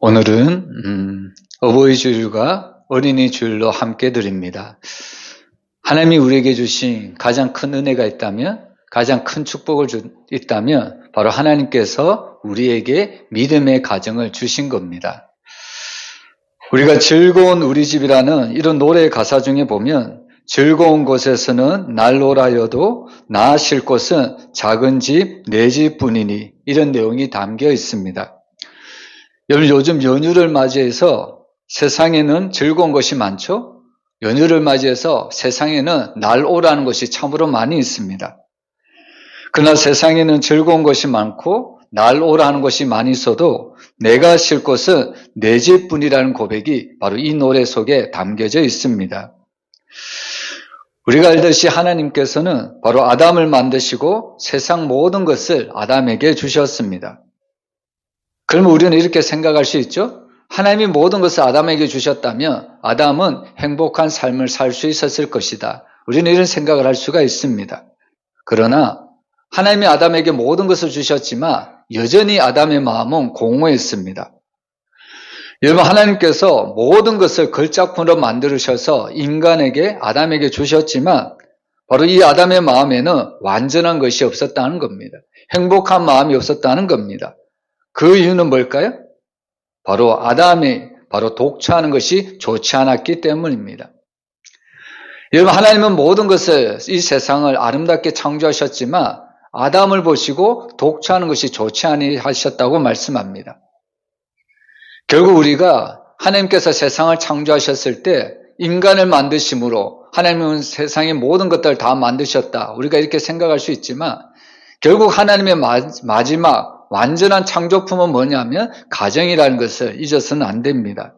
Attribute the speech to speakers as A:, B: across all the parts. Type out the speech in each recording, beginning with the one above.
A: 오늘은 어버이 주일과 어린이 주일로 함께 드립니다. 하나님이 우리에게 주신 가장 큰 은혜가 있다면, 가장 큰 축복을 있다면 바로 하나님께서 우리에게 믿음의 가정을 주신 겁니다. 우리가 즐거운 우리 집이라는 이런 노래 가사 중에 보면 즐거운 곳에서는 날로라여도 나 쉴 곳은 작은 집, 내 집뿐이니 이런 내용이 담겨 있습니다. 여러분, 요즘 연휴를 맞이해서 세상에는 즐거운 것이 많죠? 연휴를 맞이해서 세상에는 날 오라는 것이 참으로 많이 있습니다. 그러나 세상에는 즐거운 것이 많고 날 오라는 것이 많이 있어도 내가 쉴 곳은 내 집뿐이라는 고백이 바로 이 노래 속에 담겨져 있습니다. 우리가 알듯이 하나님께서는 바로 아담을 만드시고 세상 모든 것을 아담에게 주셨습니다. 그러면 우리는 이렇게 생각할 수 있죠? 하나님이 모든 것을 아담에게 주셨다면 아담은 행복한 삶을 살 수 있었을 것이다. 우리는 이런 생각을 할 수가 있습니다. 그러나 하나님이 아담에게 모든 것을 주셨지만 여전히 아담의 마음은 공허했습니다. 여러분, 하나님께서 모든 것을 걸작품으로 만드셔서 인간에게, 아담에게 주셨지만 바로 이 아담의 마음에는 완전한 것이 없었다는 겁니다. 행복한 마음이 없었다는 겁니다. 그 이유는 뭘까요? 바로 아담이 독처하는 것이 좋지 않았기 때문입니다. 여러분, 하나님은 모든 것을, 이 세상을 아름답게 창조하셨지만 아담을 보시고 독처하는 것이 좋지 아니하셨다고 말씀합니다. 결국 우리가 하나님께서 세상을 창조하셨을 때 인간을 만드심으로 하나님은 세상의 모든 것들을 다 만드셨다. 우리가 이렇게 생각할 수 있지만 결국 하나님의 마지막 완전한 창조품은 뭐냐면 가정이라는 것을 잊어서는 안 됩니다.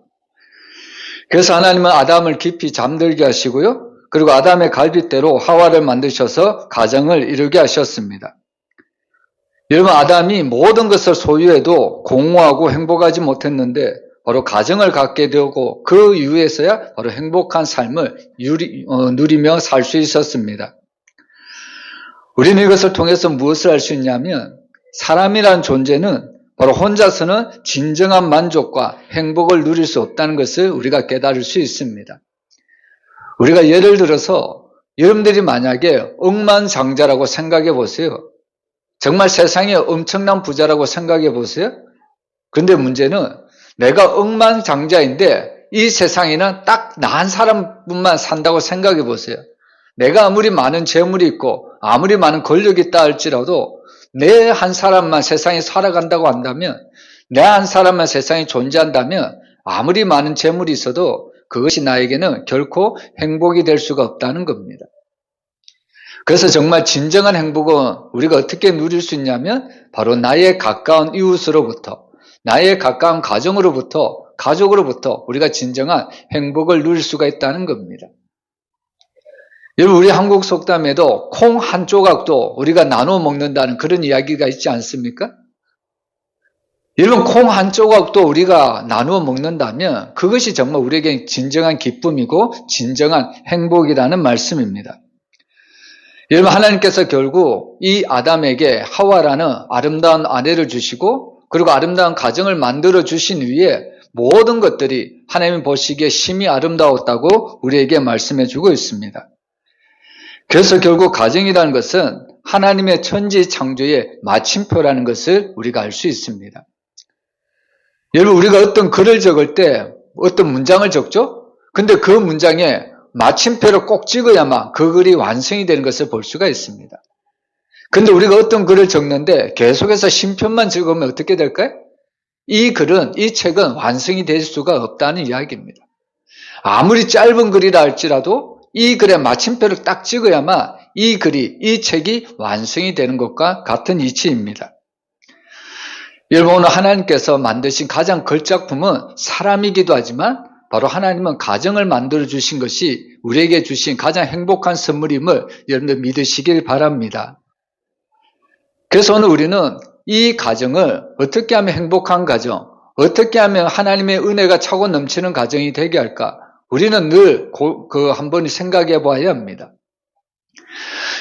A: 그래서 하나님은 아담을 깊이 잠들게 하시고요. 그리고 아담의 갈빗대로 하와를 만드셔서 가정을 이루게 하셨습니다. 여러분, 아담이 모든 것을 소유해도 공허하고 행복하지 못했는데 바로 가정을 갖게 되고 그 이후에서야 바로 행복한 삶을 누리며 살 수 있었습니다. 우리는 이것을 통해서 무엇을 알 수 있냐면 사람이란 존재는 바로 혼자서는 진정한 만족과 행복을 누릴 수 없다는 것을 우리가 깨달을 수 있습니다. 우리가 예를 들어서 여러분들이 만약에 억만장자라고 생각해 보세요. 정말 세상에 엄청난 부자라고 생각해 보세요. 그런데 문제는 내가 억만장자인데 이 세상에는 딱 나 한 사람뿐만 산다고 생각해 보세요. 내가 아무리 많은 재물이 있고 아무리 많은 권력이 있다 할지라도 내 한 사람만 세상에 살아간다고 한다면, 내 한 사람만 세상에 존재한다면 아무리 많은 재물이 있어도 그것이 나에게는 결코 행복이 될 수가 없다는 겁니다. 그래서 정말 진정한 행복은 우리가 어떻게 누릴 수 있냐면 바로 나의 가까운 이웃으로부터, 나의 가까운 가족으로부터 우리가 진정한 행복을 누릴 수가 있다는 겁니다. 여러분, 우리 한국 속담에도 콩 한 조각도 우리가 나눠 먹는다는 그런 이야기가 있지 않습니까? 여러분, 콩 한 조각도 우리가 나누어 먹는다면 그것이 정말 우리에게 진정한 기쁨이고 진정한 행복이라는 말씀입니다. 여러분, 하나님께서 결국 이 아담에게 하와라는 아름다운 아내를 주시고 그리고 아름다운 가정을 만들어 주신 후에 모든 것들이 하나님이 보시기에 심히 아름다웠다고 우리에게 말씀해 주고 있습니다. 그래서 결국 가정이라는 것은 하나님의 천지 창조의 마침표라는 것을 우리가 알 수 있습니다. 여러분, 우리가 어떤 글을 적을 때 어떤 문장을 적죠? 근데 그 문장에 마침표를 꼭 찍어야만 그 글이 완성이 되는 것을 볼 수가 있습니다. 근데 우리가 어떤 글을 적는데 계속해서 쉼표만 적으면 어떻게 될까요? 이 책은 완성이 될 수가 없다는 이야기입니다. 아무리 짧은 글이라 할지라도 이 글에 마침표를 딱 찍어야만 이 책이 완성이 되는 것과 같은 이치입니다. 여러분, 오늘 하나님께서 만드신 가장 걸작품은 사람이기도 하지만 바로 하나님은 가정을 만들어 주신 것이 우리에게 주신 가장 행복한 선물임을 여러분들 믿으시길 바랍니다. 그래서 오늘 우리는 이 가정을 어떻게 하면 행복한 가정, 어떻게 하면 하나님의 은혜가 차고 넘치는 가정이 되게 할까? 우리는 늘 한 번 생각해 봐야 합니다.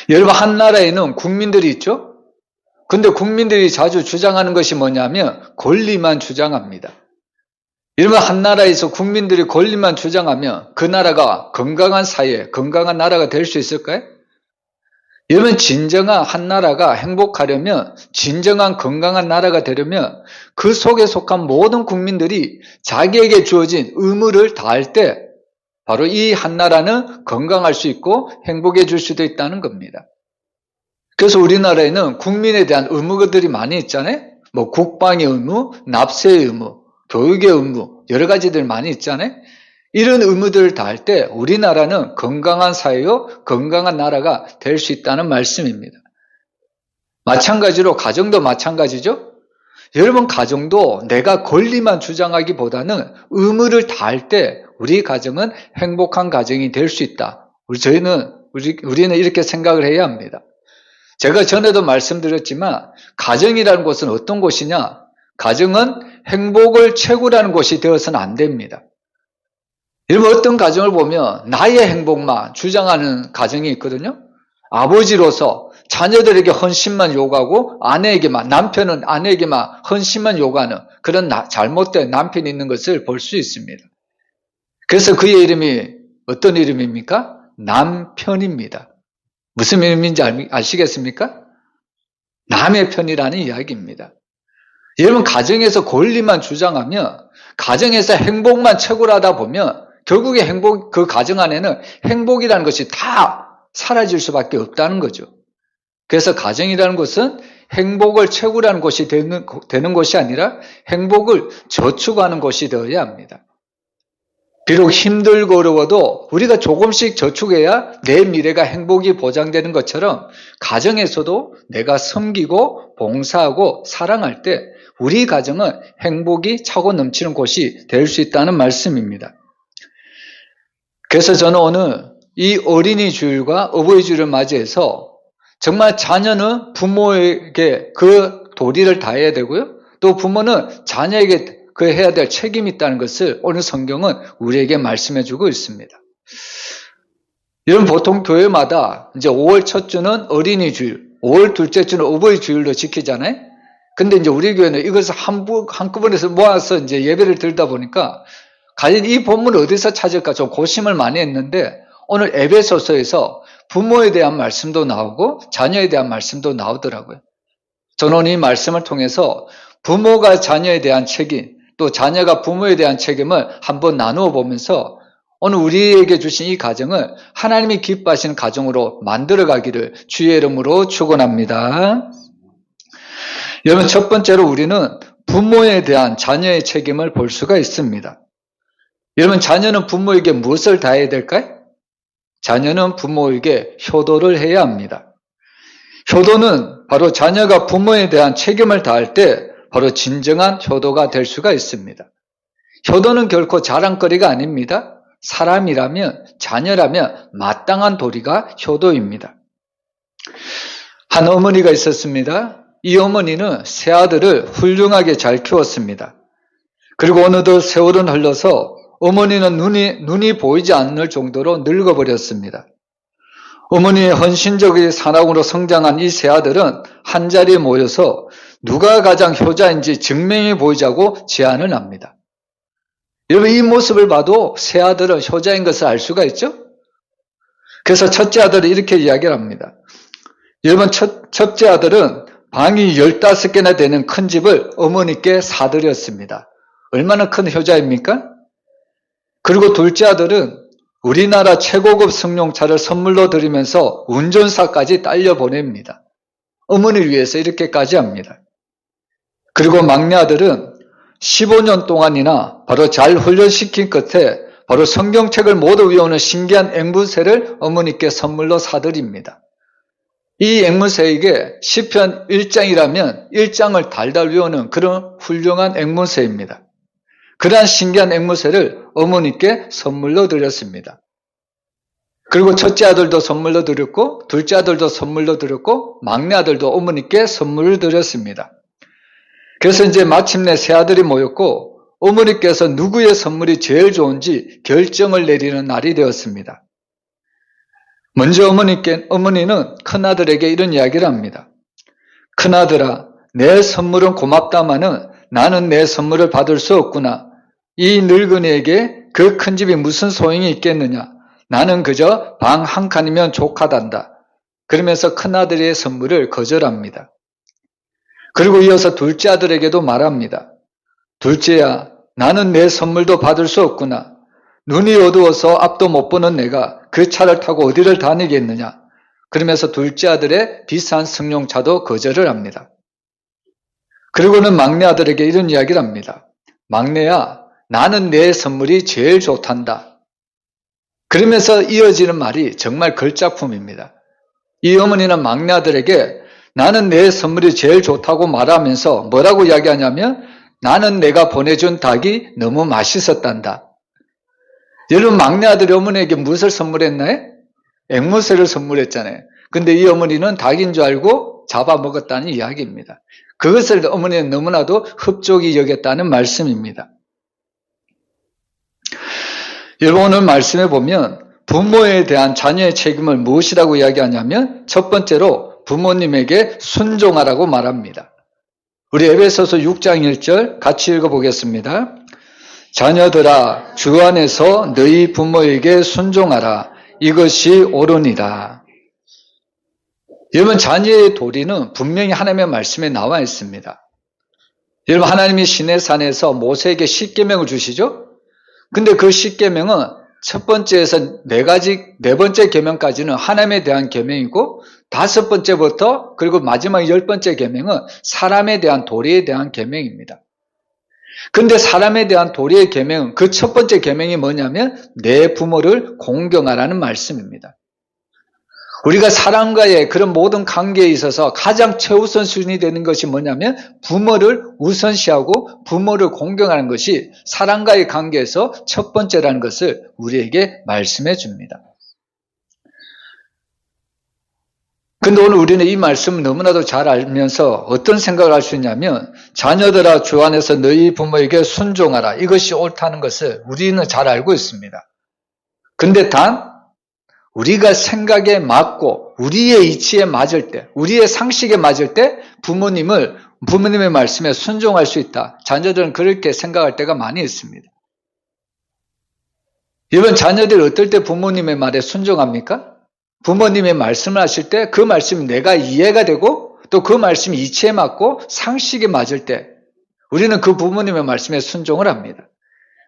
A: 여러분, 한 나라에는 국민들이 있죠? 근데 국민들이 자주 주장하는 것이 뭐냐면 권리만 주장합니다. 이러면 한 나라에서 국민들이 권리만 주장하면 그 나라가 건강한 사회, 건강한 나라가 될 수 있을까요? 여러분, 진정한 한 나라가 행복하려면, 진정한 건강한 나라가 되려면 그 속에 속한 모든 국민들이 자기에게 주어진 의무를 다할 때 바로 이 한 나라는 건강할 수 있고 행복해질 수도 있다는 겁니다. 그래서 우리나라에는 국민에 대한 의무들이 많이 있잖아요. 뭐 국방의 의무, 납세의 의무, 교육의 의무, 여러 가지들 많이 있잖아요. 이런 의무들을 다할 때 우리나라는 건강한 사회요, 건강한 나라가 될 수 있다는 말씀입니다. 마찬가지로 가정도 마찬가지죠. 여러분, 가정도 내가 권리만 주장하기보다는 의무를 다할 때 우리 가정은 행복한 가정이 될 수 있다. 우리는 이렇게 생각을 해야 합니다. 제가 전에도 말씀드렸지만 가정이라는 곳은 어떤 곳이냐? 가정은 행복을 채굴하는 곳이 되어서는 안 됩니다. 여러분, 어떤 가정을 보면 나의 행복만 주장하는 가정이 있거든요. 아버지로서 자녀들에게 헌신만 요구하고 남편은 아내에게만 헌신만 요구하는 그런 잘못된 남편이 있는 것을 볼 수 있습니다. 그래서 그의 이름이 어떤 이름입니까? 남편입니다. 무슨 의미인지 아시겠습니까? 남의 편이라는 이야기입니다. 여러분, 가정에서 권리만 주장하면, 가정에서 행복만 채굴하다 보면 결국에 그 가정 안에는 행복이라는 것이 다 사라질 수밖에 없다는 거죠. 그래서 가정이라는 것은 행복을 채굴하는 곳이 되는 것이 아니라 행복을 저축하는 곳이 되어야 합니다. 비록 힘들고 어려워도 우리가 조금씩 저축해야 내 미래가 행복이 보장되는 것처럼 가정에서도 내가 섬기고 봉사하고 사랑할 때 우리 가정은 행복이 차고 넘치는 곳이 될 수 있다는 말씀입니다. 그래서 저는 오늘 이 어린이 주일과 어버이 주일을 맞이해서 정말 자녀는 부모에게 그 도리를 다해야 되고요. 또 부모는 자녀에게 그 해야 될 책임이 있다는 것을 오늘 성경은 우리에게 말씀해 주고 있습니다. 여러분, 보통 교회마다 이제 5월 첫 주는 어린이 주일, 5월 둘째 주는 어버이 주일로 지키잖아요. 근데 이제 우리 교회는 이것을 한꺼번에 모아서 이제 예배를 드리다 보니까 과연 이 본문을 어디서 찾을까 좀 고심을 많이 했는데 오늘 에베소서에서 부모에 대한 말씀도 나오고 자녀에 대한 말씀도 나오더라고요. 저는 이 말씀을 통해서 부모가 자녀에 대한 책임, 또 자녀가 부모에 대한 책임을 한번 나누어 보면서 오늘 우리에게 주신 이 가정을 하나님이 기뻐하시는 가정으로 만들어가기를 주의 이름으로 축원합니다. 여러분, 첫 번째로 우리는 부모에 대한 자녀의 책임을 볼 수가 있습니다. 여러분, 자녀는 부모에게 무엇을 다해야 될까요? 자녀는 부모에게 효도를 해야 합니다. 효도는 바로 자녀가 부모에 대한 책임을 다할 때 바로 진정한 효도가 될 수가 있습니다. 효도는 결코 자랑거리가 아닙니다. 사람이라면, 자녀라면 마땅한 도리가 효도입니다. 한 어머니가 있었습니다. 이 어머니는 세 아들을 훌륭하게 잘 키웠습니다. 그리고 어느덧 세월은 흘러서 어머니는 눈이 보이지 않을 정도로 늙어버렸습니다. 어머니의 헌신적인 사랑으로 성장한 이 세 아들은 한자리에 모여서 누가 가장 효자인지 증명해 보이자고 제안을 합니다. 여러분, 이 모습을 봐도 세 아들은 효자인 것을 알 수가 있죠? 그래서 첫째 아들은 이렇게 이야기를 합니다. 여러분, 첫째 아들은 방이 15개나 되는 큰 집을 어머니께 사드렸습니다. 얼마나 큰 효자입니까? 그리고 둘째 아들은 우리나라 최고급 승용차를 선물로 드리면서 운전사까지 딸려 보냅니다. 어머니를 위해서 이렇게까지 합니다. 그리고 막내 아들은 15년 동안이나 바로 잘 훈련시킨 끝에 바로 성경책을 모두 외우는 신기한 앵무새를 어머니께 선물로 사드립니다. 이 앵무새에게 시편 1장이라면 1장을 달달 외우는 그런 훌륭한 앵무새입니다. 그러한 신기한 앵무새를 어머니께 선물로 드렸습니다. 그리고 첫째 아들도 선물로 드렸고 둘째 아들도 선물로 드렸고 막내 아들도 어머니께 선물을 드렸습니다. 그래서 이제 마침내 세 아들이 모였고 어머니께서 누구의 선물이 제일 좋은지 결정을 내리는 날이 되었습니다. 먼저 어머니는 큰아들에게 이런 이야기를 합니다. 큰아들아, 내 선물은 고맙다마는 나는 내 선물을 받을 수 없구나. 이 늙은이에게 그 큰 집이 무슨 소용이 있겠느냐. 나는 그저 방 한 칸이면 족하단다. 그러면서 큰아들의 선물을 거절합니다. 그리고 이어서 둘째 아들에게도 말합니다. 둘째야, 나는 내 선물도 받을 수 없구나. 눈이 어두워서 앞도 못 보는 내가 그 차를 타고 어디를 다니겠느냐. 그러면서 둘째 아들의 비싼 승용차도 거절을 합니다. 그리고는 막내 아들에게 이런 이야기를 합니다. 막내야, 나는 내 선물이 제일 좋단다. 그러면서 이어지는 말이 정말 걸작품입니다. 이 어머니는 막내 아들에게 나는 내 선물이 제일 좋다고 말하면서 뭐라고 이야기하냐면 나는 내가 보내준 닭이 너무 맛있었단다. 여러분, 막내 아들이 어머니에게 무엇을 선물했나요? 앵무새를 선물했잖아요. 근데 이 어머니는 닭인 줄 알고 잡아먹었다는 이야기입니다. 그것을 어머니는 너무나도 흡족히 여겼다는 말씀입니다. 여러분, 오늘 말씀해 보면 부모에 대한 자녀의 책임을 무엇이라고 이야기하냐면 첫 번째로 부모님에게 순종하라고 말합니다. 우리 에베소서 6장 1절 같이 읽어보겠습니다. 자녀들아, 주 안에서 너희 부모에게 순종하라. 이것이 옳으니라. 여러분, 자녀의 도리는 분명히 하나님의 말씀에 나와 있습니다. 여러분, 하나님이 시내산에서 모세에게 십계명을 주시죠? 근데 그 십계명은 첫 번째에서 네 번째 계명까지는 하나님에 대한 계명이고 다섯 번째부터 그리고 마지막 10번째 계명은 사람에 대한 도리에 대한 계명입니다. 근데 사람에 대한 도리의 계명은 그 첫 번째 계명이 뭐냐면 내 부모를 공경하라는 말씀입니다. 우리가 사람과의 그런 모든 관계에 있어서 가장 최우선 순위 되는 것이 뭐냐면 부모를 우선시하고 부모를 공경하는 것이 사람과의 관계에서 첫 번째라는 것을 우리에게 말씀해 줍니다. 근데 오늘 우리는 이 말씀을 너무나도 잘 알면서 어떤 생각을 할 수 있냐면 자녀들아, 주 안에서 너희 부모에게 순종하라. 이것이 옳다는 것을 우리는 잘 알고 있습니다. 근데 단 우리가 생각에 맞고 우리의 이치에 맞을 때, 우리의 상식에 맞을 때 부모님의 말씀에 순종할 수 있다. 자녀들은 그렇게 생각할 때가 많이 있습니다. 여러분, 자녀들이 어떨 때 부모님의 말에 순종합니까? 부모님의 말씀을 하실 때 그 말씀이 내가 이해가 되고 또 그 말씀이 이치에 맞고 상식에 맞을 때 우리는 그 부모님의 말씀에 순종을 합니다.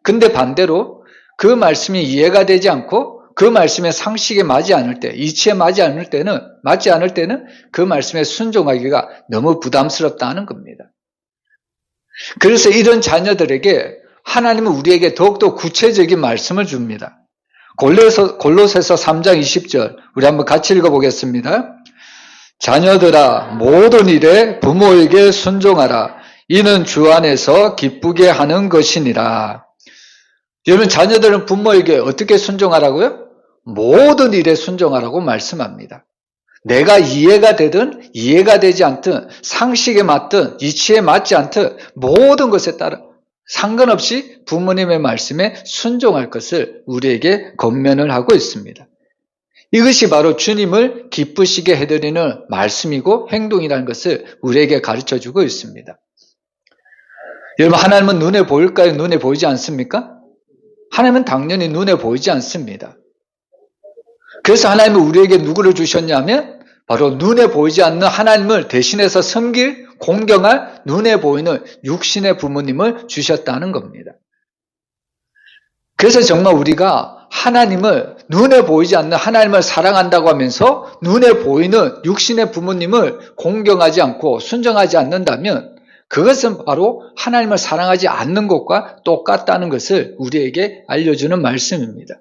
A: 근데 반대로 그 말씀이 이해가 되지 않고 그 말씀의 상식에 맞지 않을 때, 이치에 맞지 않을 때는 그 말씀에 순종하기가 너무 부담스럽다는 겁니다. 그래서 이런 자녀들에게 하나님은 우리에게 더욱더 구체적인 말씀을 줍니다. 골로새서 3장 20절 우리 한번 같이 읽어보겠습니다. 자녀들아, 모든 일에 부모에게 순종하라. 이는 주 안에서 기쁘게 하는 것이니라. 여러분, 자녀들은 부모에게 어떻게 순종하라고요? 모든 일에 순종하라고 말씀합니다. 내가 이해가 되든 이해가 되지 않든 상식에 맞든 이치에 맞지 않든 모든 것에 따라 상관없이 부모님의 말씀에 순종할 것을 우리에게 권면을 하고 있습니다. 이것이 바로 주님을 기쁘시게 해드리는 말씀이고 행동이라는 것을 우리에게 가르쳐주고 있습니다. 여러분, 하나님은 눈에 보일까요? 눈에 보이지 않습니까? 하나님은 당연히 눈에 보이지 않습니다. 그래서 하나님은 우리에게 누구를 주셨냐면 바로 눈에 보이지 않는 하나님을 대신해서 섬길, 공경할 눈에 보이는 육신의 부모님을 주셨다는 겁니다. 그래서 정말 우리가 하나님을, 눈에 보이지 않는 하나님을 사랑한다고 하면서 눈에 보이는 육신의 부모님을 공경하지 않고 순종하지 않는다면 그것은 바로 하나님을 사랑하지 않는 것과 똑같다는 것을 우리에게 알려주는 말씀입니다.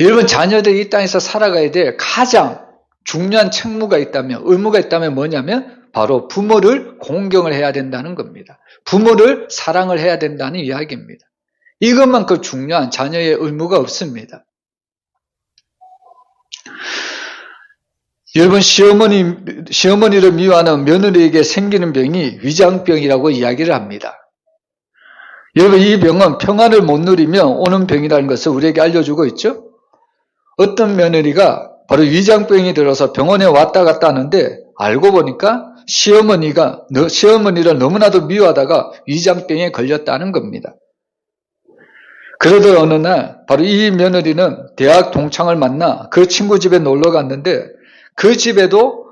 A: 여러분, 자녀들이 이 땅에서 살아가야 될 가장 중요한 책무가 있다면, 의무가 있다면 뭐냐면 바로 부모를 공경을 해야 된다는 겁니다. 부모를 사랑을 해야 된다는 이야기입니다. 이것만큼 중요한 자녀의 의무가 없습니다. 여러분, 시어머니를 미워하는 며느리에게 생기는 병이 위장병이라고 이야기를 합니다. 여러분, 이 병은 평안을 못 누리며 오는 병이라는 것을 우리에게 알려주고 있죠. 어떤 며느리가 바로 위장병이 들어서 병원에 왔다 갔다 하는데 알고 보니까 시어머니를 너무나도 미워하다가 위장병에 걸렸다는 겁니다. 그러던 어느 날 바로 이 며느리는 대학 동창을 만나 그 친구 집에 놀러 갔는데 그 집에도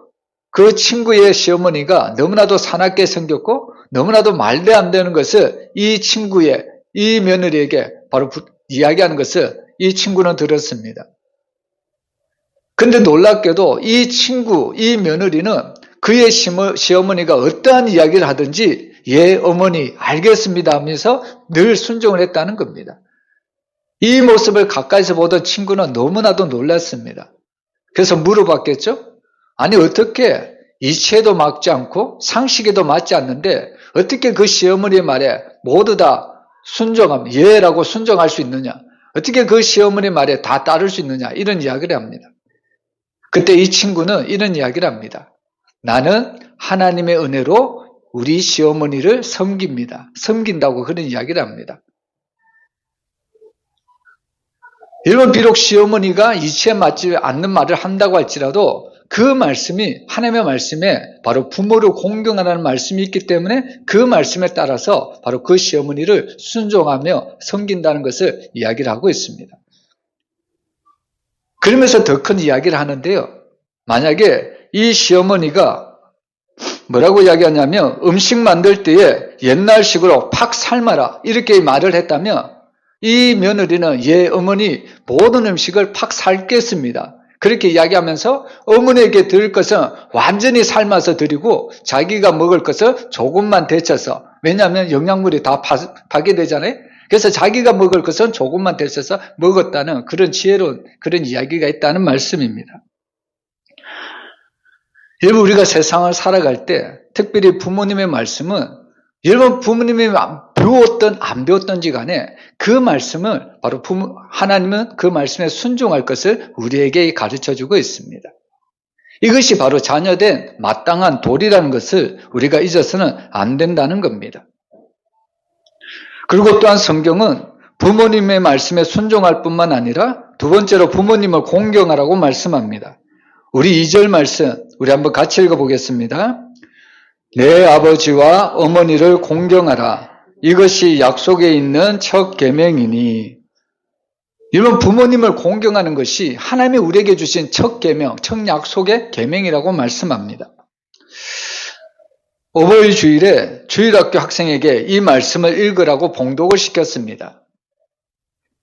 A: 그 친구의 시어머니가 너무나도 사납게 생겼고 너무나도 말도 안 되는 것을 이 며느리에게 바로 이야기하는 것을 이 친구는 들었습니다. 근데 놀랍게도 이 며느리는 그의 시어머니가 어떠한 이야기를 하든지 예 어머니 알겠습니다 하면서 늘 순종을 했다는 겁니다. 이 모습을 가까이서 보던 친구는 너무나도 놀랐습니다. 그래서 물어봤겠죠? 아니 어떻게 이치에도 맞지 않고 상식에도 맞지 않는데 어떻게 그 시어머니의 말에 모두 다 예라고 순종할 수 있느냐? 어떻게 그 시어머니 말에 다 따를 수 있느냐? 이런 이야기를 합니다. 그때 이 친구는 이런 이야기를 합니다. 나는 하나님의 은혜로 우리 시어머니를 섬긴다고 그런 이야기를 합니다. 여러분 비록 시어머니가 이치에 맞지 않는 말을 한다고 할지라도 그 말씀이 하나님의 말씀에 바로 부모를 공경하라는 말씀이 있기 때문에 그 말씀에 따라서 바로 그 시어머니를 순종하며 섬긴다는 것을 이야기를 하고 있습니다. 그러면서 더 큰 이야기를 하는데요. 만약에 이 시어머니가 뭐라고 이야기하냐면 음식 만들 때에 옛날식으로 팍 삶아라 이렇게 말을 했다면 이 며느리는 예 어머니 모든 음식을 팍 삶겠습니다. 그렇게 이야기하면서 어머니에게 드릴 것은 완전히 삶아서 드리고 자기가 먹을 것은 조금만 데쳐서 왜냐하면 영양물이 다 파괴되잖아요. 그래서 자기가 먹을 것은 조금만 데쳐서 먹었다는 그런 지혜로운 그런 이야기가 있다는 말씀입니다. 여러분 우리가 세상을 살아갈 때 특별히 부모님의 말씀은 여러분 부모님이 배웠든 안 배웠든지 간에 그 말씀을 바로 하나님은 그 말씀에 순종할 것을 우리에게 가르쳐주고 있습니다. 이것이 바로 자녀된 마땅한 도리라는 것을 우리가 잊어서는 안 된다는 겁니다. 그리고 또한 성경은 부모님의 말씀에 순종할 뿐만 아니라 두 번째로 부모님을 공경하라고 말씀합니다. 우리 2절 말씀 우리 한번 같이 읽어보겠습니다. 내 아버지와 어머니를 공경하라. 이것이 약속에 있는 첫 계명이니. 여러분 부모님을 공경하는 것이 하나님이 우리에게 주신 첫 계명, 첫 약속의 계명이라고 말씀합니다. 어버이 주일에 주일학교 학생에게 이 말씀을 읽으라고 봉독을 시켰습니다.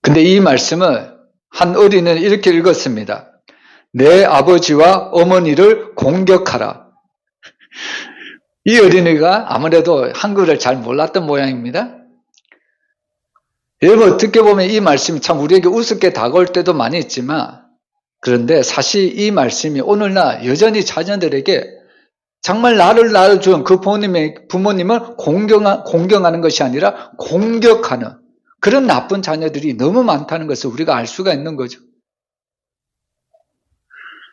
A: 근데 이 말씀을 한 어린이는 이렇게 읽었습니다. 내 아버지와 어머니를 공격하라. 이 어린이가 아무래도 한글을 잘 몰랐던 모양입니다. 여러분 어떻게 보면 이 말씀이 참 우리에게 우습게 다가올 때도 많이 있지만 그런데 사실 이 말씀이 오늘날 여전히 자녀들에게 정말 나를 낳아준 그 부모님을 공경하는 것이 아니라 공격하는 그런 나쁜 자녀들이 너무 많다는 것을 우리가 알 수가 있는 거죠.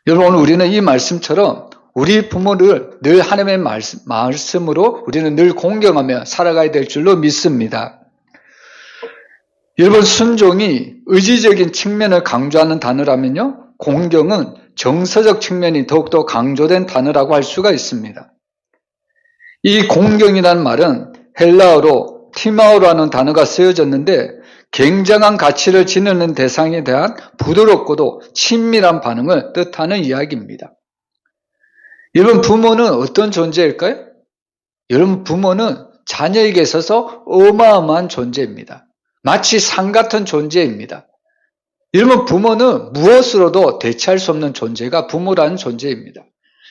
A: 여러분 오늘 우리는 이 말씀처럼 우리 부모를 늘 하나님의 말씀으로 우리는 늘 공경하며 살아가야 될 줄로 믿습니다. 여러분 순종이 의지적인 측면을 강조하는 단어라면요. 공경은 정서적 측면이 더욱더 강조된 단어라고 할 수가 있습니다. 이 공경이라는 말은 헬라어로 티마오라는 단어가 쓰여졌는데 굉장한 가치를 지니는 대상에 대한 부드럽고도 친밀한 반응을 뜻하는 이야기입니다. 여러분 부모는 어떤 존재일까요? 여러분 부모는 자녀에게 있어서 어마어마한 존재입니다. 마치 산 같은 존재입니다. 여러분 부모는 무엇으로도 대체할 수 없는 존재가 부모라는 존재입니다.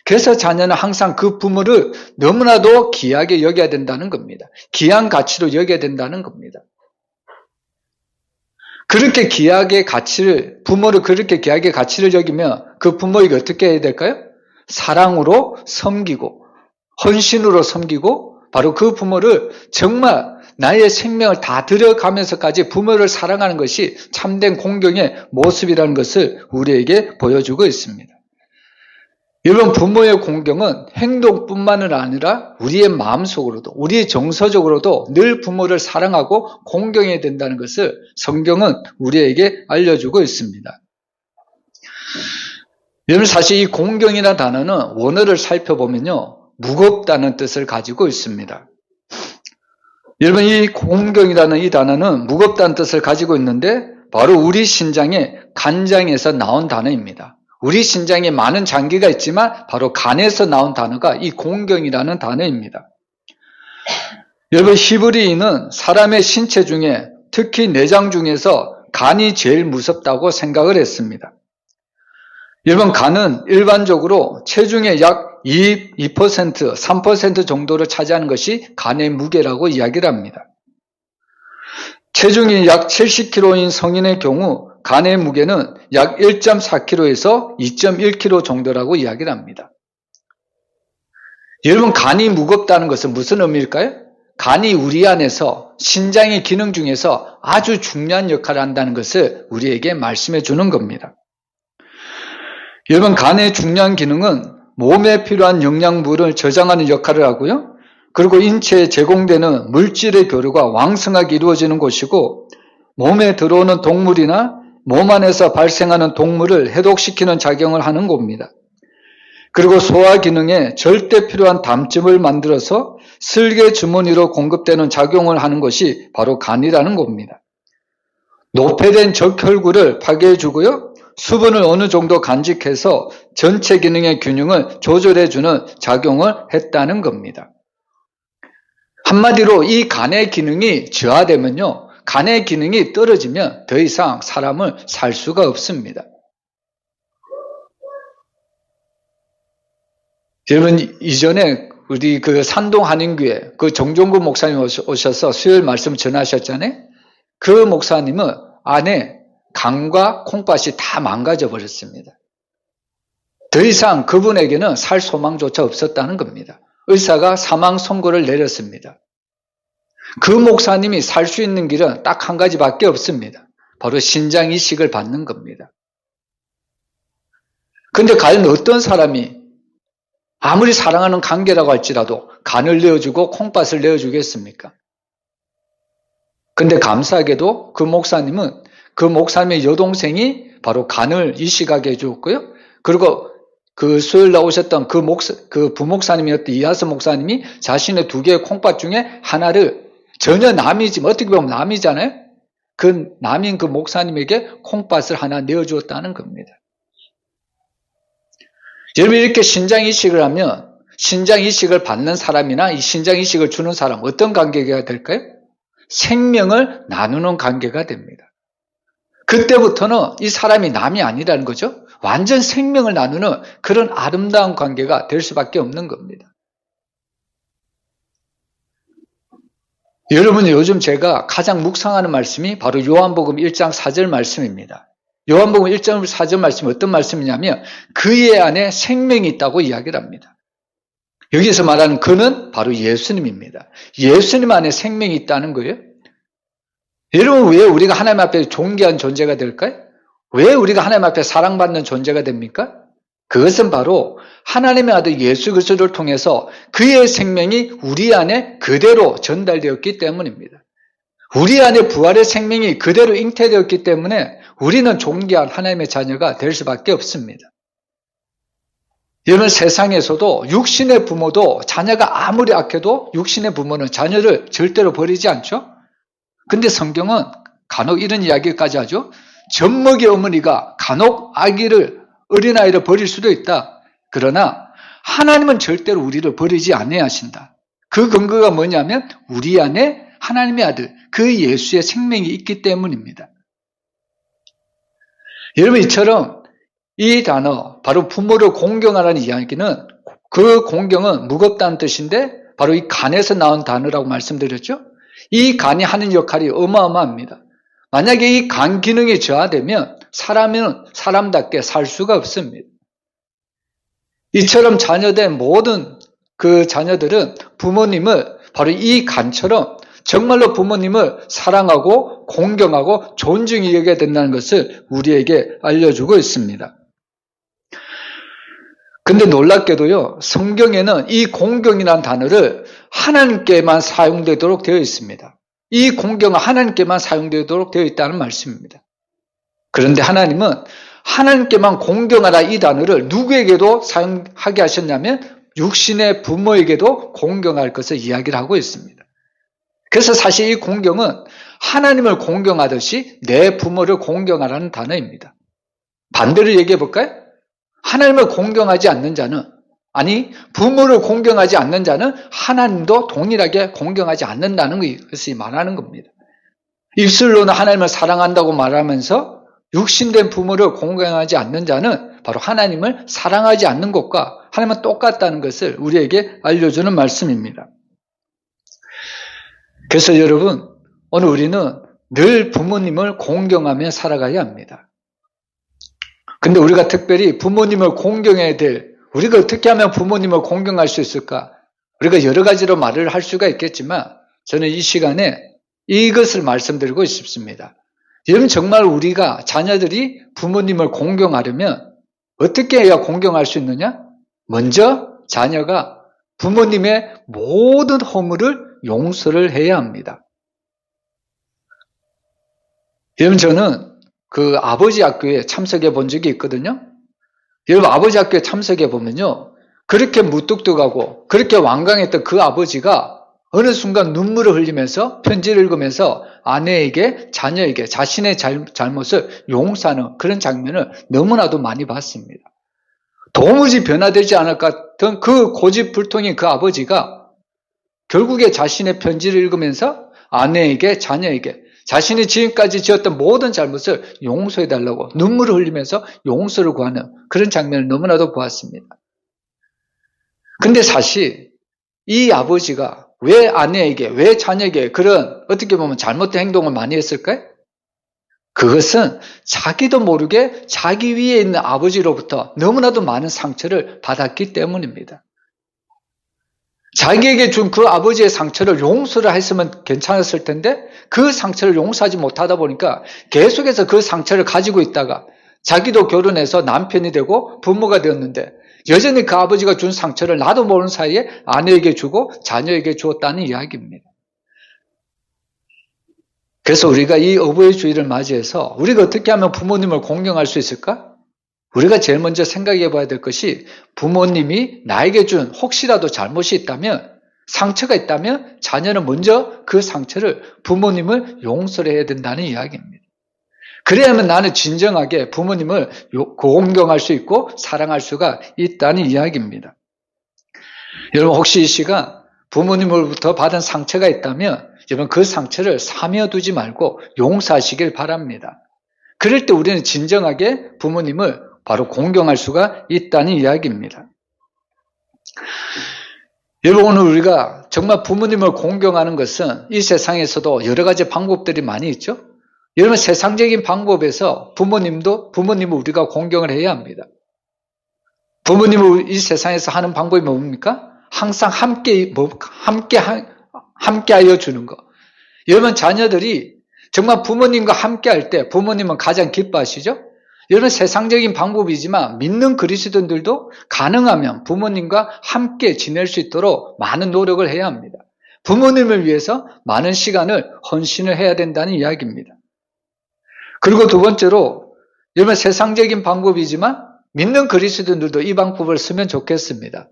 A: 그래서 자녀는 항상 그 부모를 너무나도 귀하게 여겨야 된다는 겁니다. 귀한 가치로 여겨야 된다는 겁니다. 그렇게 귀하게 부모를 그렇게 귀하게 가치를 여기면 그 부모에게 어떻게 해야 될까요? 사랑으로 섬기고 헌신으로 섬기고 바로 그 부모를 정말 나의 생명을 다 들여가면서까지 부모를 사랑하는 것이 참된 공경의 모습이라는 것을 우리에게 보여주고 있습니다. 여러분 부모의 공경은 행동뿐만은 아니라 우리의 마음속으로도 우리의 정서적으로도 늘 부모를 사랑하고 공경해야 된다는 것을 성경은 우리에게 알려주고 있습니다. 여러분 사실 이 공경이라는 단어는 원어를 살펴보면요. 무겁다는 뜻을 가지고 있습니다. 여러분, 이 공경이라는 이 단어는 무겁다는 뜻을 가지고 있는데 바로 우리 신장의 간장에서 나온 단어입니다. 우리 신장에 많은 장기가 있지만 바로 간에서 나온 단어가 이 공경이라는 단어입니다. 여러분, 히브리인은 사람의 신체 중에 특히 내장 중에서 간이 제일 무섭다고 생각을 했습니다. 여러분, 간은 일반적으로 체중의 약 2%, 3% 정도를 차지하는 것이 간의 무게라고 이야기를 합니다. 체중이 약 70kg인 성인의 경우 간의 무게는 약 1.4kg에서 2.1kg 정도라고 이야기를 합니다. 여러분, 간이 무겁다는 것은 무슨 의미일까요? 간이 우리 안에서 신장의 기능 중에서 아주 중요한 역할을 한다는 것을 우리에게 말씀해 주는 겁니다. 여러분, 간의 중요한 기능은 몸에 필요한 영양분을 저장하는 역할을 하고요. 그리고 인체에 제공되는 물질의 교류가 왕성하게 이루어지는 곳이고, 몸에 들어오는 독물이나 몸 안에서 발생하는 독물을 해독시키는 작용을 하는 곳입니다. 그리고 소화 기능에 절대 필요한 담즙을 만들어서 슬개 주머니로 공급되는 작용을 하는 것이 바로 간이라는 겁니다. 노폐된 적혈구를 파괴해주고요. 수분을 어느 정도 간직해서 전체 기능의 균형을 조절해주는 작용을 했다는 겁니다. 한마디로 이 간의 기능이 저하되면요, 간의 기능이 떨어지면 더 이상 사람을 살 수가 없습니다. 여러분, 이전에 우리 그 산동 한인교회 그 정종구 목사님 오셔서 수요일 말씀 전하셨잖아요. 그 목사님은 안에 간과 콩팥이 다 망가져 버렸습니다. 더 이상 그분에게는 살 소망조차 없었다는 겁니다. 의사가 사망 선고를 내렸습니다. 그 목사님이 살 수 있는 길은 딱 한 가지밖에 없습니다. 바로 신장 이식을 받는 겁니다. 그런데 과연 어떤 사람이 아무리 사랑하는 관계라고 할지라도 간을 내어주고 콩팥을 내어주겠습니까? 근데 감사하게도 그 목사님은 그 목사님의 여동생이 바로 간을 이식하게 해줬고요. 그리고 그 수요일 나오셨던 그 부목사님이었던 이하스 목사님이 자신의 2개의 콩팥 중에 하나를 전혀 남이지만 어떻게 보면 남이잖아요. 그 남인 그 목사님에게 콩팥을 하나 내어주었다는 겁니다. 여러분, 이렇게 신장 이식을 하면 신장 이식을 받는 사람이나 이 신장 이식을 주는 사람 어떤 관계가 될까요? 생명을 나누는 관계가 됩니다. 그때부터는 이 사람이 남이 아니라는 거죠. 완전 생명을 나누는 그런 아름다운 관계가 될 수밖에 없는 겁니다. 여러분, 요즘 제가 가장 묵상하는 말씀이 바로 요한복음 1장 4절 말씀입니다. 요한복음 1장 4절 말씀이 어떤 말씀이냐면 그의 안에 생명이 있다고 이야기를 합니다. 여기서 말하는 그는 바로 예수님입니다. 예수님 안에 생명이 있다는 거예요. 여러분, 왜 우리가 하나님 앞에 존귀한 존재가 될까요? 왜 우리가 하나님 앞에 사랑받는 존재가 됩니까? 그것은 바로 하나님의 아들 예수 그리스도를 통해서 그의 생명이 우리 안에 그대로 전달되었기 때문입니다. 우리 안에 부활의 생명이 그대로 잉태되었기 때문에 우리는 존귀한 하나님의 자녀가 될 수밖에 없습니다. 여러분, 세상에서도 육신의 부모도 자녀가 아무리 악해도 육신의 부모는 자녀를 절대로 버리지 않죠. 근데 성경은 간혹 이런 이야기까지 하죠. 젖먹이 어머니가 간혹 어린아이를 버릴 수도 있다. 그러나 하나님은 절대로 우리를 버리지 아니하신다. 그 근거가 뭐냐면 우리 안에 하나님의 아들, 그 예수의 생명이 있기 때문입니다. 여러분, 이처럼 이 단어, 바로 부모를 공경하라는 이야기는 그 공경은 무겁다는 뜻인데 바로 이 간에서 나온 단어라고 말씀드렸죠. 이 간이 하는 역할이 어마어마합니다. 만약에 이 간 기능이 저하되면 사람은 사람답게 살 수가 없습니다. 이처럼 자녀된 모든 그 자녀들은 부모님을 바로 이 간처럼 정말로 부모님을 사랑하고 공경하고 존중히 여겨야 된다는 것을 우리에게 알려주고 있습니다. 근데 놀랍게도요, 성경에는 이 공경이라는 단어를 하나님께만 사용되도록 되어 있습니다. 이 공경은 하나님께만 사용되도록 되어 있다는 말씀입니다. 그런데 하나님은 하나님께만 공경하라 이 단어를 누구에게도 사용하게 하셨냐면 육신의 부모에게도 공경할 것을 이야기를 하고 있습니다. 그래서 사실 이 공경은 하나님을 공경하듯이 내 부모를 공경하라는 단어입니다. 반대로 얘기해 볼까요? 하나님을 공경하지 않는 자는, 아니 부모를 공경하지 않는 자는 하나님도 동일하게 공경하지 않는다는 것이 말하는 겁니다. 입술로는 하나님을 사랑한다고 말하면서 육신된 부모를 공경하지 않는 자는 바로 하나님을 사랑하지 않는 것과 하나님은 똑같다는 것을 우리에게 알려주는 말씀입니다. 그래서 여러분, 오늘 우리는 늘 부모님을 공경하며 살아가야 합니다. 근데 우리가 특별히 부모님을 공경해야 될, 우리가 어떻게 하면 부모님을 공경할 수 있을까? 우리가 여러 가지로 말을 할 수가 있겠지만 저는 이 시간에 이것을 말씀드리고 싶습니다. 여러분, 정말 우리가 자녀들이 부모님을 공경하려면 어떻게 해야 공경할 수 있느냐? 먼저 자녀가 부모님의 모든 허물을 용서를 해야 합니다. 여러분, 저는 그 아버지 학교에 참석해 본 적이 있거든요. 여러분, 아버지 학교에 참석해 보면요, 그렇게 무뚝뚝하고 그렇게 완강했던 그 아버지가 어느 순간 눈물을 흘리면서 편지를 읽으면서 아내에게, 자녀에게 자신의 잘못을 용서하는 그런 장면을 너무나도 많이 봤습니다. 도무지 변화되지 않을 것 같은 그 고집불통인 그 아버지가 결국에 자신의 편지를 읽으면서 아내에게, 자녀에게 자신이 지금까지 지었던 모든 잘못을 용서해달라고 눈물을 흘리면서 용서를 구하는 그런 장면을 너무나도 보았습니다. 근데 사실 이 아버지가 왜 아내에게, 왜 자녀에게 그런 어떻게 보면 잘못된 행동을 많이 했을까요? 그것은 자기도 모르게 자기 위에 있는 아버지로부터 너무나도 많은 상처를 받았기 때문입니다. 자기에게 준 그 아버지의 상처를 용서를 했으면 괜찮았을 텐데 그 상처를 용서하지 못하다 보니까 계속해서 그 상처를 가지고 있다가 자기도 결혼해서 남편이 되고 부모가 되었는데 여전히 그 아버지가 준 상처를 나도 모르는 사이에 아내에게 주고 자녀에게 주었다는 이야기입니다. 그래서 우리가 이 어버이 주일을 맞이해서 우리가 어떻게 하면 부모님을 공경할 수 있을까? 우리가 제일 먼저 생각해 봐야 될 것이 부모님이 나에게 준 혹시라도 잘못이 있다면, 상처가 있다면 자녀는 먼저 그 상처를 부모님을 용서를 해야 된다는 이야기입니다. 그래야만 나는 진정하게 부모님을 공경할 수 있고 사랑할 수가 있다는 이야기입니다. 여러분, 혹시 이 시간 부모님으로부터 받은 상처가 있다면 여러분 그 상처를 사며두지 말고 용서하시길 바랍니다. 그럴 때 우리는 진정하게 부모님을 바로 공경할 수가 있다는 이야기입니다. 여러분, 오늘 우리가 정말 부모님을 공경하는 것은 이 세상에서도 여러 가지 방법들이 많이 있죠. 여러분, 세상적인 방법에서 부모님을 우리가 공경을 해야 합니다. 부모님을 이 세상에서 하는 방법이 뭡니까? 항상 함께하여 주는 것. 여러분, 자녀들이 정말 부모님과 함께할 때 부모님은 가장 기뻐하시죠? 여러분, 세상적인 방법이지만 믿는 그리스도인들도 가능하면 부모님과 함께 지낼 수 있도록 많은 노력을 해야 합니다. 부모님을 위해서 많은 시간을 헌신을 해야 된다는 이야기입니다. 그리고 두 번째로, 여러분, 세상적인 방법이지만 믿는 그리스도인들도 이 방법을 쓰면 좋겠습니다.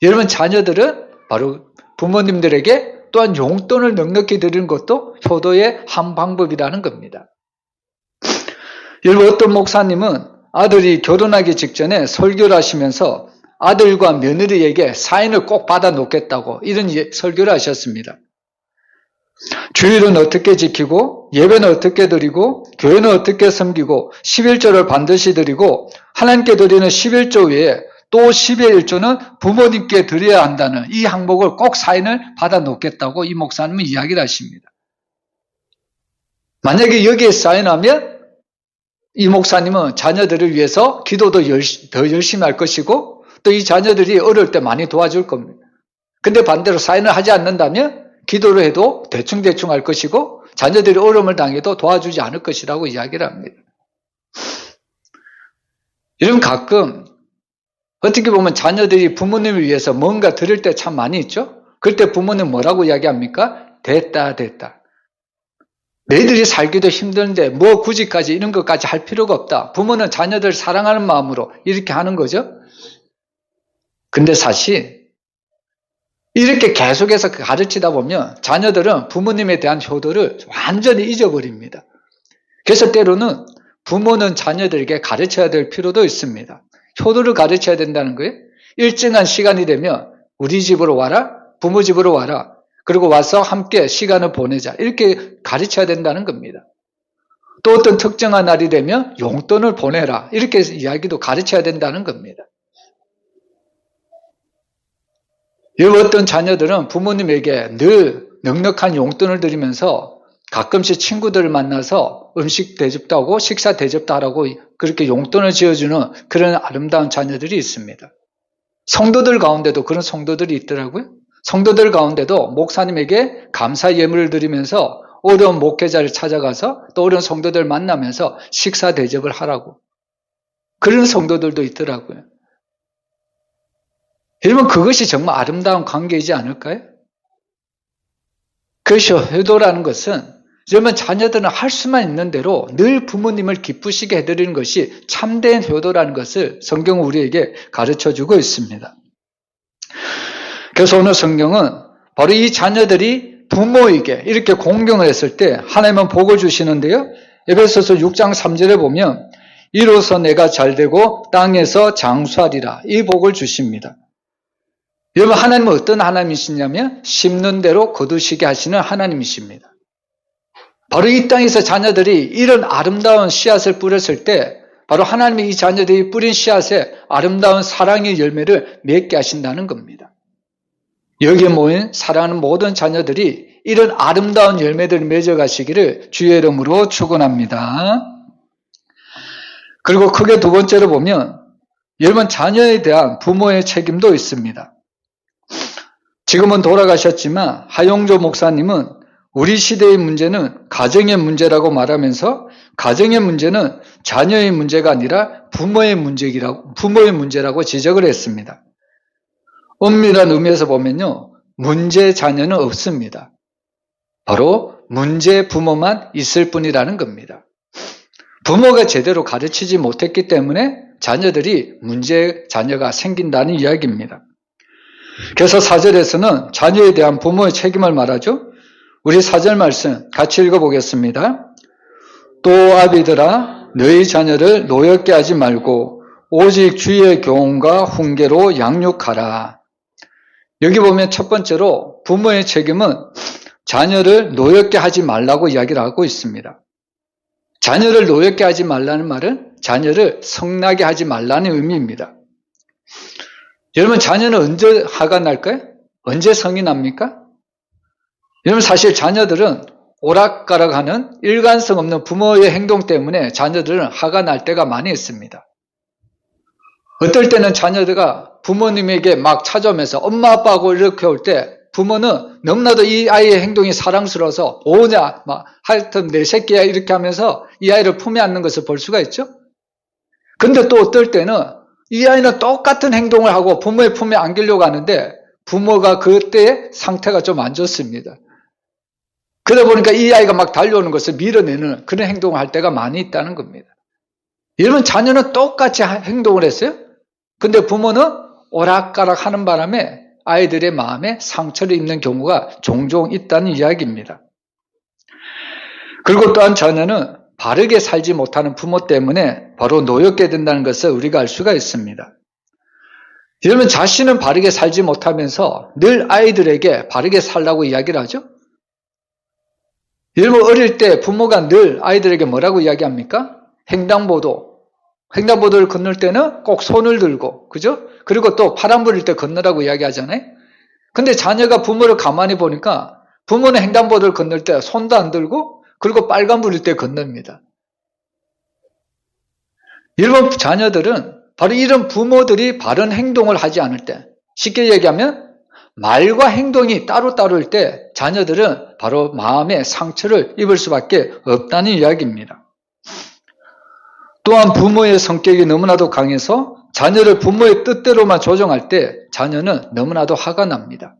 A: 여러분, 자녀들은 바로 부모님들에게 또한 용돈을 넉넉히 드리는 것도 효도의 한 방법이라는 겁니다. 여러분, 어떤 목사님은 아들이 결혼하기 직전에 설교를 하시면서 아들과 며느리에게 사인을 꼭 받아 놓겠다고 이런 설교를 하셨습니다. 주일은 어떻게 지키고, 예배는 어떻게 드리고, 교회는 어떻게 섬기고, 11조를 반드시 드리고, 하나님께 드리는 11조 외에 또 10의 1조는 부모님께 드려야 한다는 이 항목을 꼭 사인을 받아 놓겠다고 이 목사님은 이야기를 하십니다. 만약에 여기에 사인하면 이 목사님은 자녀들을 위해서 기도도 더 열심히 할 것이고 또 이 자녀들이 어려울 때 많이 도와줄 겁니다. 근데 반대로 사인을 하지 않는다면 기도를 해도 대충대충 할 것이고 자녀들이 어려움을 당해도 도와주지 않을 것이라고 이야기를 합니다. 여러분, 가끔 어떻게 보면 자녀들이 부모님을 위해서 뭔가 들을 때 참 많이 있죠? 그럴 때 부모님 뭐라고 이야기합니까? 됐다. 너희들이 살기도 힘든데 뭐 굳이까지 이런 것까지 할 필요가 없다. 부모는 자녀들 사랑하는 마음으로 이렇게 하는 거죠. 근데 사실 이렇게 계속해서 가르치다 보면 자녀들은 부모님에 대한 효도를 완전히 잊어버립니다. 그래서 때로는 부모는 자녀들에게 가르쳐야 될 필요도 있습니다. 효도를 가르쳐야 된다는 거예요. 일정한 시간이 되면 우리 집으로 와라, 부모 집으로 와라. 그리고 와서 함께 시간을 보내자. 이렇게 가르쳐야 된다는 겁니다. 또 어떤 특정한 날이 되면 용돈을 보내라. 이렇게 이야기도 가르쳐야 된다는 겁니다. 어떤 자녀들은 부모님에게 늘 넉넉한 용돈을 드리면서 가끔씩 친구들을 만나서 음식 대접도 하고 식사 대접도 하라고 그렇게 용돈을 지어주는 그런 아름다운 자녀들이 있습니다. 성도들 가운데도 그런 성도들이 있더라고요. 성도들 가운데도 목사님에게 감사 예물을 드리면서 어려운 목회자를 찾아가서 또 어려운 성도들 만나면서 식사 대접을 하라고. 그런 성도들도 있더라고요. 여러분, 그것이 정말 아름다운 관계이지 않을까요? 그것이 효도라는 것은 여러분 자녀들은 할 수만 있는 대로 늘 부모님을 기쁘시게 해드리는 것이 참된 효도라는 것을 성경은 우리에게 가르쳐주고 있습니다. 그래서 오늘 성경은 바로 이 자녀들이 부모에게 이렇게 공경을 했을 때 하나님은 복을 주시는데요. 에베소서 6장 3절에 보면 이로써 내가 잘되고 땅에서 장수하리라, 이 복을 주십니다. 여러분, 하나님은 어떤 하나님이시냐면 심는 대로 거두시게 하시는 하나님이십니다. 바로 이 땅에서 자녀들이 이런 아름다운 씨앗을 뿌렸을 때 바로 하나님이 이 자녀들이 뿌린 씨앗에 아름다운 사랑의 열매를 맺게 하신다는 겁니다. 여기에 모인 사랑하는 모든 자녀들이 이런 아름다운 열매들을 맺어가시기를 주의 이름으로 축원합니다. 그리고 크게 두 번째로 보면 여러분 자녀에 대한 부모의 책임도 있습니다. 지금은 돌아가셨지만 하용조 목사님은 우리 시대의 문제는 가정의 문제라고 말하면서 가정의 문제는 자녀의 문제가 아니라 부모의 문제라고 지적을 했습니다. 엄밀한 의미에서 보면요, 문제 자녀는 없습니다. 바로 문제 부모만 있을 뿐이라는 겁니다. 부모가 제대로 가르치지 못했기 때문에 자녀들이 문제 자녀가 생긴다는 이야기입니다. 그래서 4절에서는 자녀에 대한 부모의 책임을 말하죠. 우리 4절 말씀 같이 읽어보겠습니다. 또 아비들아 너희 자녀를 노엽게 하지 말고 오직 주의 교훈과 훈계로 양육하라. 여기 보면 첫 번째로 부모의 책임은 자녀를 노엽게 하지 말라고 이야기를 하고 있습니다. 자녀를 노엽게 하지 말라는 말은 자녀를 성나게 하지 말라는 의미입니다. 여러분, 자녀는 언제 화가 날까요? 언제 성이 납니까? 여러분, 사실 자녀들은 오락가락하는 일관성 없는 부모의 행동 때문에 자녀들은 화가 날 때가 많이 있습니다. 어떨 때는 자녀들과 부모님에게 막 찾아오면서 엄마 아빠하고 이렇게 올 때 부모는 너무나도 이 아이의 행동이 사랑스러워서 오냐 막 하여튼 내 새끼야 이렇게 하면서 이 아이를 품에 안는 것을 볼 수가 있죠. 근데 또 어떨 때는 이 아이는 똑같은 행동을 하고 부모의 품에 안기려고 하는데 부모가 그때의 상태가 좀 안 좋습니다. 그러다 보니까 이 아이가 막 달려오는 것을 밀어내는 그런 행동을 할 때가 많이 있다는 겁니다. 여러분, 자녀는 똑같이 행동을 했어요. 근데 부모는 오락가락 하는 바람에 아이들의 마음에 상처를 입는 경우가 종종 있다는 이야기입니다. 그리고 또한 자녀는 바르게 살지 못하는 부모 때문에 바로 노엽게 된다는 것을 우리가 알 수가 있습니다. 여러분, 자신은 바르게 살지 못하면서 늘 아이들에게 바르게 살라고 이야기를 하죠. 여러분, 어릴 때 부모가 늘 아이들에게 뭐라고 이야기합니까? 횡단보도를 건널 때는 꼭 손을 들고, 그죠? 그리고 또 파란 불일 때 건너라고 이야기하잖아요. 근데 자녀가 부모를 가만히 보니까 부모는 횡단보도를 건널 때 손도 안 들고 그리고 빨간 불일 때 건넙니다. 여러분, 자녀들은 바로 이런 부모들이 바른 행동을 하지 않을 때, 쉽게 얘기하면 말과 행동이 따로따로일 때 자녀들은 바로 마음의 상처를 입을 수밖에 없다는 이야기입니다. 또한 부모의 성격이 너무나도 강해서 자녀를 부모의 뜻대로만 조정할 때 자녀는 너무나도 화가 납니다.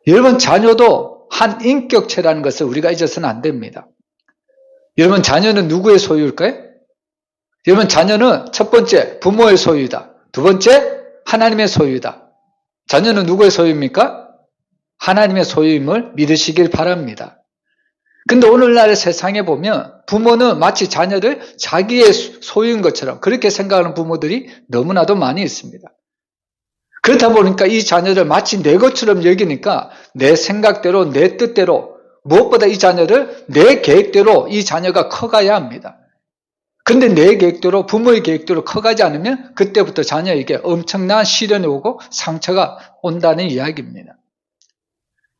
A: 여러분, 자녀도 한 인격체라는 것을 우리가 잊어서는 안 됩니다. 여러분, 자녀는 누구의 소유일까요? 여러분, 자녀는 첫 번째 부모의 소유이다. 두 번째 하나님의 소유다. 자녀는 누구의 소유입니까? 하나님의 소유임을 믿으시길 바랍니다. 근데 오늘날의 세상에 보면 부모는 마치 자녀를 자기의 소유인 것처럼 그렇게 생각하는 부모들이 너무나도 많이 있습니다. 그렇다 보니까 이 자녀를 마치 내 것처럼 여기니까 내 생각대로, 내 뜻대로, 무엇보다 이 자녀를 내 계획대로 이 자녀가 커가야 합니다. 근데 내 계획대로, 부모의 계획대로 커가지 않으면 그때부터 자녀에게 엄청난 시련이 오고 상처가 온다는 이야기입니다.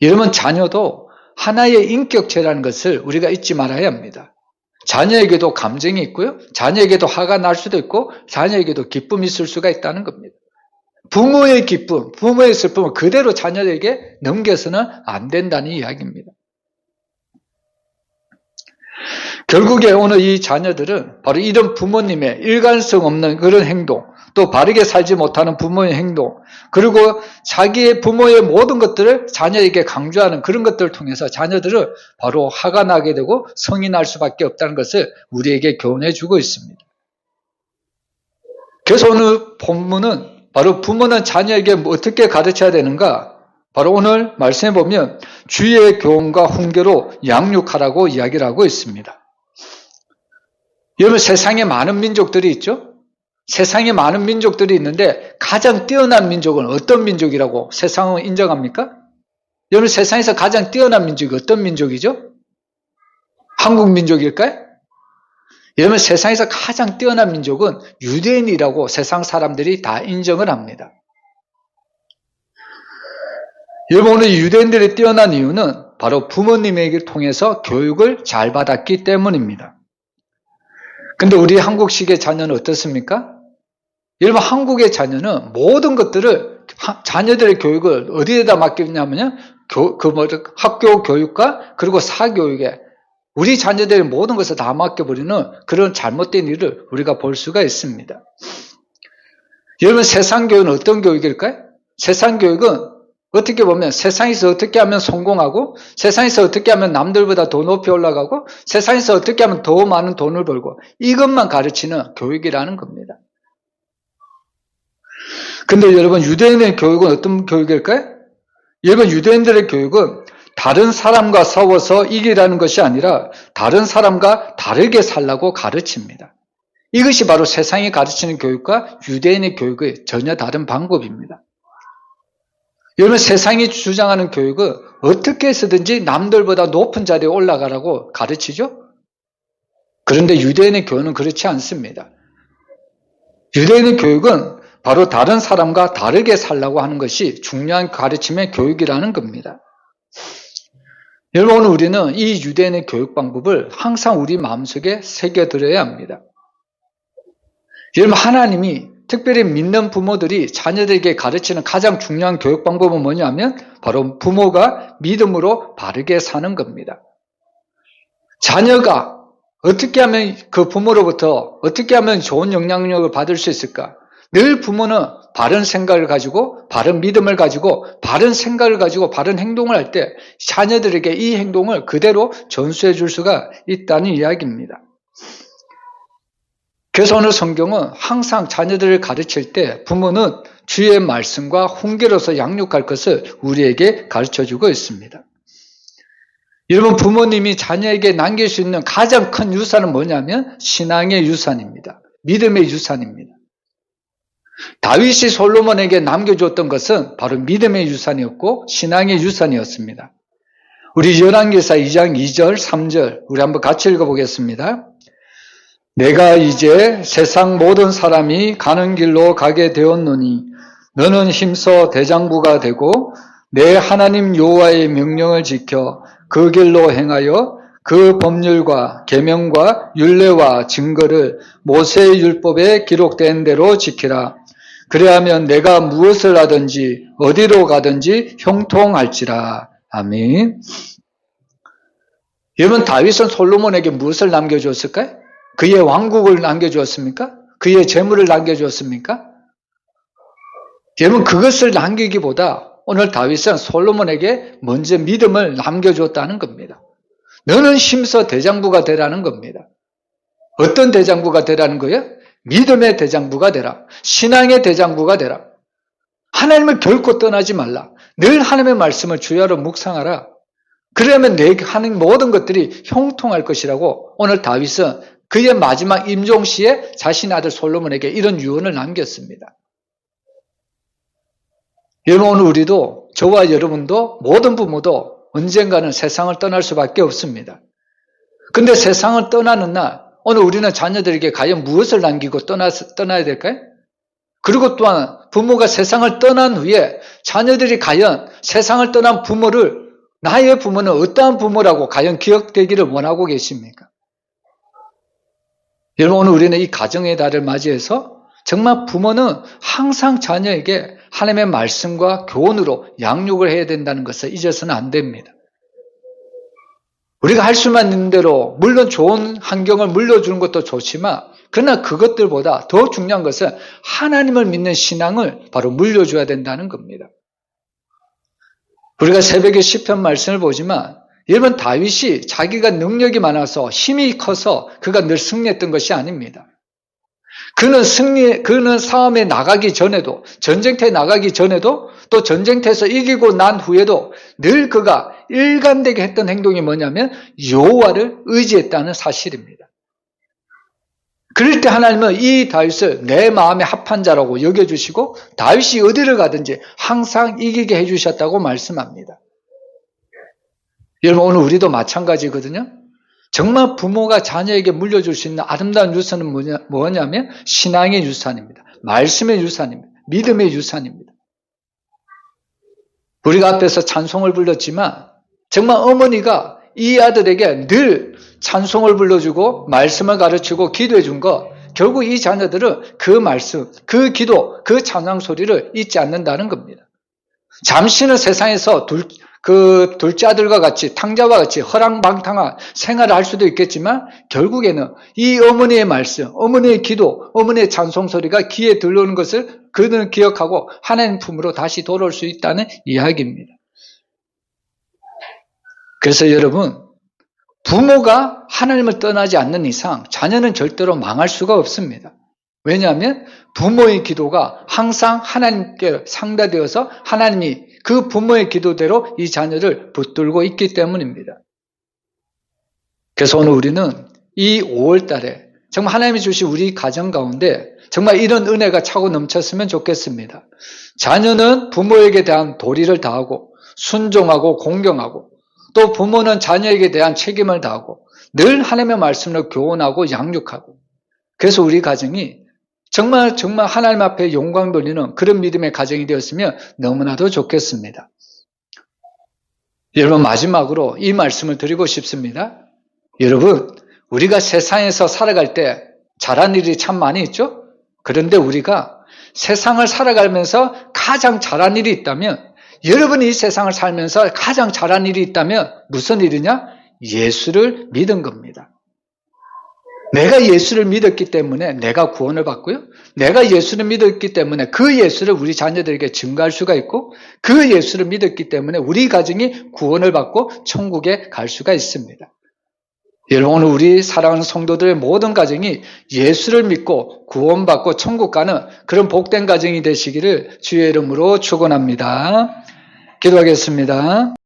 A: 여러분, 자녀도 하나의 인격체라는 것을 우리가 잊지 말아야 합니다. 자녀에게도 감정이 있고요. 자녀에게도 화가 날 수도 있고 자녀에게도 기쁨이 있을 수가 있다는 겁니다. 부모의 기쁨, 부모의 슬픔을 그대로 자녀에게 넘겨서는 안 된다는 이야기입니다. 결국에 오늘 이 자녀들은 바로 이런 부모님의 일관성 없는 그런 행동, 또 바르게 살지 못하는 부모의 행동, 그리고 자기의 부모의 모든 것들을 자녀에게 강조하는 그런 것들을 통해서 자녀들은 바로 화가 나게 되고 성이 날 수밖에 없다는 것을 우리에게 교훈해 주고 있습니다. 그래서 오늘 본문은 바로 부모는 자녀에게 어떻게 가르쳐야 되는가? 바로 오늘 말씀해 보면 주의 교훈과 훈계로 양육하라고 이야기를 하고 있습니다. 여러분, 세상에 많은 민족들이 있죠? 세상에 많은 민족들이 있는데 가장 뛰어난 민족은 어떤 민족이라고 세상은 인정합니까? 여러분, 세상에서 가장 뛰어난 민족이 어떤 민족이죠? 한국 민족일까요? 여러분, 세상에서 가장 뛰어난 민족은 유대인이라고 세상 사람들이 다 인정을 합니다. 여러분, 오늘 유대인들이 뛰어난 이유는 바로 부모님에게 통해서 교육을 잘 받았기 때문입니다. 근데 우리 한국식의 자녀는 어떻습니까? 여러분, 한국의 자녀는 모든 것들을 자녀들의 교육을 어디에다 맡기냐면요, 학교 교육과 그리고 사교육에 우리 자녀들의 모든 것을 다 맡겨버리는 그런 잘못된 일을 우리가 볼 수가 있습니다. 여러분, 세상 교육은 어떤 교육일까요? 세상 교육은 어떻게 보면 세상에서 어떻게 하면 성공하고, 세상에서 어떻게 하면 남들보다 더 높이 올라가고, 세상에서 어떻게 하면 더 많은 돈을 벌고, 이것만 가르치는 교육이라는 겁니다. 근데 여러분, 유대인의 교육은 어떤 교육일까요? 여러분, 유대인들의 교육은 다른 사람과 싸워서 이기라는 것이 아니라 다른 사람과 다르게 살라고 가르칩니다. 이것이 바로 세상이 가르치는 교육과 유대인의 교육의 전혀 다른 방법입니다. 여러분, 세상이 주장하는 교육은 어떻게 해서든지 남들보다 높은 자리에 올라가라고 가르치죠? 그런데 유대인의 교육은 그렇지 않습니다. 유대인의 교육은 바로 다른 사람과 다르게 살라고 하는 것이 중요한 가르침의 교육이라는 겁니다. 여러분, 오늘 우리는 이 유대인의 교육 방법을 항상 우리 마음속에 새겨들어야 합니다. 여러분, 하나님이 특별히 믿는 부모들이 자녀들에게 가르치는 가장 중요한 교육 방법은 뭐냐면 바로 부모가 믿음으로 바르게 사는 겁니다. 자녀가 어떻게 하면 그 부모로부터 어떻게 하면 좋은 영향력을 받을 수 있을까? 늘 부모는 바른 생각을 가지고 바른 믿음을 가지고 바른 생각을 가지고 바른 행동을 할 때 자녀들에게 이 행동을 그대로 전수해 줄 수가 있다는 이야기입니다. 그래서 오늘 성경은 항상 자녀들을 가르칠 때 부모는 주의 말씀과 훈계로서 양육할 것을 우리에게 가르쳐주고 있습니다. 여러분, 부모님이 자녀에게 남길 수 있는 가장 큰 유산은 뭐냐면 신앙의 유산입니다. 믿음의 유산입니다. 다윗이 솔로몬에게 남겨줬던 것은 바로 믿음의 유산이었고 신앙의 유산이었습니다. 우리 열왕기사 2장 2절 3절 우리 한번 같이 읽어보겠습니다. 내가 이제 세상 모든 사람이 가는 길로 가게 되었노니 너는 힘써 대장부가 되고 내 하나님 여호와의 명령을 지켜 그 길로 행하여 그 법률과 계명과 율례와 증거를 모세의 율법에 기록된 대로 지키라. 그래야면 내가 무엇을 하든지 어디로 가든지 형통할지라. 아멘. 여러분, 다윗은 솔로몬에게 무엇을 남겨주었을까요? 그의 왕국을 남겨주었습니까? 그의 재물을 남겨주었습니까? 여러분, 그것을 남기기보다 오늘 다윗은 솔로몬에게 먼저 믿음을 남겨주었다는 겁니다. 너는 힘써 대장부가 되라는 겁니다. 어떤 대장부가 되라는 거예요? 믿음의 대장부가 되라. 신앙의 대장부가 되라. 하나님을 결코 떠나지 말라. 늘 하나님의 말씀을 주야로 묵상하라. 그러면 내게 하는 모든 것들이 형통할 것이라고 오늘 다윗은 그의 마지막 임종시에 자신의 아들 솔로몬에게 이런 유언을 남겼습니다. 여러분, 오늘 우리도, 저와 여러분도, 모든 부모도 언젠가는 세상을 떠날 수밖에 없습니다. 근데 세상을 떠나는 날, 오늘 우리는 자녀들에게 과연 무엇을 남기고 떠나야 될까요? 그리고 또한 부모가 세상을 떠난 후에 자녀들이 과연 세상을 떠난 부모를, 나의 부모는 어떠한 부모라고 과연 기억되기를 원하고 계십니까? 여러분, 오늘 우리는 이 가정의 달을 맞이해서 정말 부모는 항상 자녀에게 하나님의 말씀과 교훈으로 양육을 해야 된다는 것을 잊어서는 안 됩니다. 우리가 할 수만 있는 대로 물론 좋은 환경을 물려주는 것도 좋지만 그러나 그것들보다 더 중요한 것은 하나님을 믿는 신앙을 바로 물려줘야 된다는 겁니다. 우리가 새벽에 시편 말씀을 보지만 여러분, 다윗이 자기가 능력이 많아서 힘이 커서 그가 늘 승리했던 것이 아닙니다. 그는 싸움에 나가기 전에도, 전쟁터에 나가기 전에도, 또 전쟁터에서 이기고 난 후에도 늘 그가 일관되게 했던 행동이 뭐냐면 여호와를 의지했다는 사실입니다. 그럴 때 하나님은 이 다윗을 내 마음에 합한 자라고 여겨주시고 다윗이 어디를 가든지 항상 이기게 해주셨다고 말씀합니다. 여러분, 오늘 우리도 마찬가지거든요. 정말 부모가 자녀에게 물려줄 수 있는 아름다운 유산은 뭐냐면 신앙의 유산입니다. 말씀의 유산입니다. 믿음의 유산입니다. 우리가 앞에서 찬송을 불렀지만 정말 어머니가 이 아들에게 늘 찬송을 불러주고 말씀을 가르치고 기도해 준 것, 결국 이 자녀들은 그 말씀, 그 기도, 그 찬양 소리를 잊지 않는다는 겁니다. 잠시는 세상에서 둘째 아들과 같이, 탕자와 같이 허랑방탕한 생활을 할 수도 있겠지만 결국에는 이 어머니의 말씀, 어머니의 기도, 어머니의 찬송 소리가 귀에 들려오는 것을 그는 기억하고 하나님 품으로 다시 돌아올 수 있다는 이야기입니다. 그래서 여러분, 부모가 하나님을 떠나지 않는 이상 자녀는 절대로 망할 수가 없습니다. 왜냐하면 부모의 기도가 항상 하나님께 상달되어서 하나님이 그 부모의 기도대로 이 자녀를 붙들고 있기 때문입니다. 그래서 오늘 우리는 이 5월 달에 정말 하나님이 주신 우리 가정 가운데 정말 이런 은혜가 차고 넘쳤으면 좋겠습니다. 자녀는 부모에게 대한 도리를 다하고 순종하고 공경하고 또 부모는 자녀에게 대한 책임을 다하고 늘 하나님의 말씀을 교훈하고 양육하고 그래서 우리 가정이 정말 하나님 앞에 영광 돌리는 그런 믿음의 가정이 되었으면 너무나도 좋겠습니다. 여러분, 마지막으로 이 말씀을 드리고 싶습니다. 여러분, 우리가 세상에서 살아갈 때 잘한 일이 참 많이 있죠? 그런데 우리가 세상을 살아가면서 가장 잘한 일이 있다면, 여러분이 이 세상을 살면서 가장 잘한 일이 있다면 무슨 일이냐? 예수를 믿은 겁니다. 내가 예수를 믿었기 때문에 내가 구원을 받고요. 내가 예수를 믿었기 때문에 그 예수를 우리 자녀들에게 증거할 수가 있고 그 예수를 믿었기 때문에 우리 가정이 구원을 받고 천국에 갈 수가 있습니다. 여러분, 오늘 우리 사랑하는 성도들의 모든 가정이 예수를 믿고 구원받고 천국 가는 그런 복된 가정이 되시기를 주의 이름으로 축원합니다. 기도하겠습니다.